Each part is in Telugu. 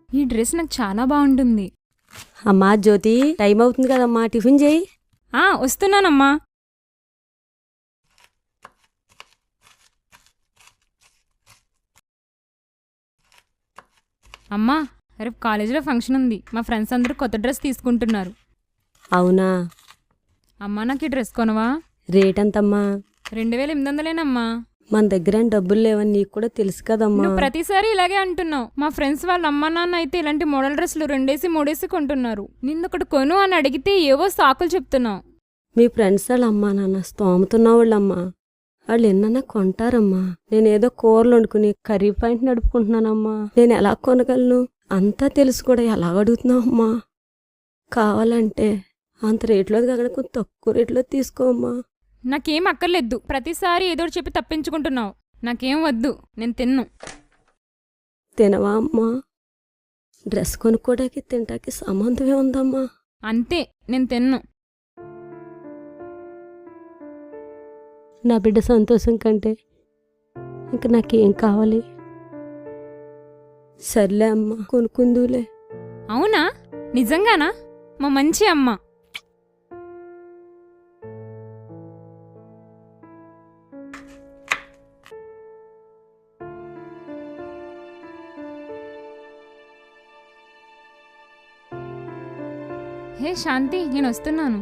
ఈ డ్రెస్ నాకు చాలా బాగుంటుంది. అమ్మా జ్యోతి, టైం అవుతుంది కదమ్మా, టిఫిన్ చేయి. వస్తున్నానమ్మా. అమ్మా, రేపు కాలేజీలో ఫంక్షన్ ఉంది. మా ఫ్రెండ్స్ అందరూ కొత్త డ్రెస్ తీసుకుంటున్నారు. అవునా? అమ్మా, నాకు ఈ డ్రెస్ కొనవా? రేట్ ఎంతమ్మా? 2800 మన దగ్గర డబ్బులు లేవని నీకు కూడా తెలుసు కదమ్మా. నువ్వు ప్రతిసారి ఇలాగే అంటున్నావు. మా ఫ్రెండ్స్ వాళ్ళ అమ్మ నాన్న అయితే ఇలాంటి మోడల్ డ్రెస్సులు 2 3 కొంటున్నారు. నిన్నొకటి కొను అని అడిగితే ఏవో సాకులు చెప్తున్నావు. మీ ఫ్రెండ్స్ వాళ్ళ అమ్మా నాన్న స్తోమతున్న వాళ్ళమ్మా, వాళ్ళు ఎన్నన్నా కొంటారమ్మా. నేనేదో కూరలు వండుకుని కర్రీ పాయింట్ నడుపుకుంటున్నానమ్మా. నేను ఎలా కొనగలను? అంతా తెలుసు కూడా ఎలా అడుగుతున్నావమ్మా? కావాలంటే అంత రేట్లో కాకుండా కొంచెం తక్కువ రేట్లో తీసుకోమ్మా. నాకేం అక్కర్లేదు. ప్రతిసారి ఏదో చెప్పి తప్పించుకుంటున్నావు. నాకేం వద్దు, నేను తిన్ను. తినవా అమ్మా? డ్రెస్ కొనుక్కోడానికి తింటాకి సంబంధమే ఉందమ్మా. అంతే, నేను తిన్ను. నా బిడ్డ సంతోషం కంటే ఇంక నాకేం కావాలి? సర్లే అమ్మా, కొనుక్కుందులే. అవునా? నిజంగానా? మా మంచి అమ్మ. హే శాంతి, నేను వస్తున్నాను.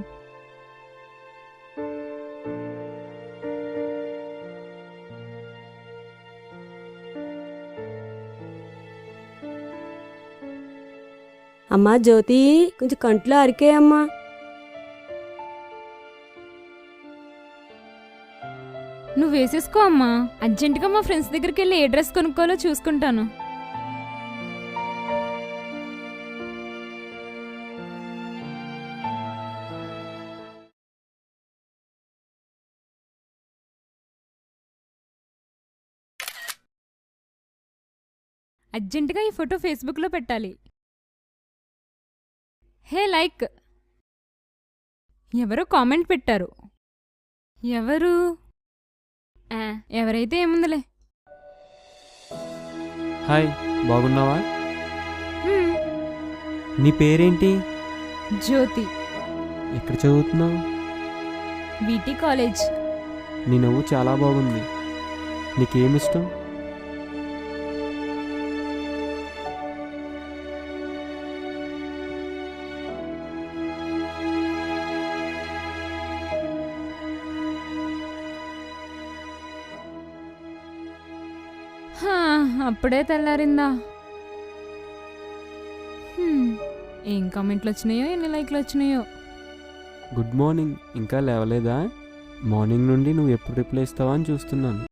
అమ్మా జ్యోతి, కొంచెం కంట్లో అరికేయమ్మా. నువ్వు వేసేసుకో అమ్మా. అర్జెంటుగా మా ఫ్రెండ్స్ దగ్గరికి వెళ్ళి ఏ డ్రెస్ కొనుక్కోవాలో చూసుకుంటాను. అర్జెంటుగా ఈ ఫోటో ఫేస్బుక్లో పెట్టాలి. హే లైక్. ఎవరో కామెంట్ పెట్టారు. ఎవరు? ఎవరైతే ఏముందిలే. హాయ్, బాగున్నావా? హ్మ్, నీ పేరేంటి? జ్యోతి. ఎక్కడ చదువుతున్నావు? BT college. నీ నవ్వు చాలా బాగుంది. నీకేమిష్టం? అప్పుడే తెల్లారిందా? ఏం కామెంట్లు వచ్చినాయో, ఎన్ని లైక్లు వచ్చినాయో. Good morning. ఇంకా లేవలేదా? మార్నింగ్ నుండి నువ్వు ఎప్పుడు రిప్లై ఇస్తావా అని చూస్తున్నాను.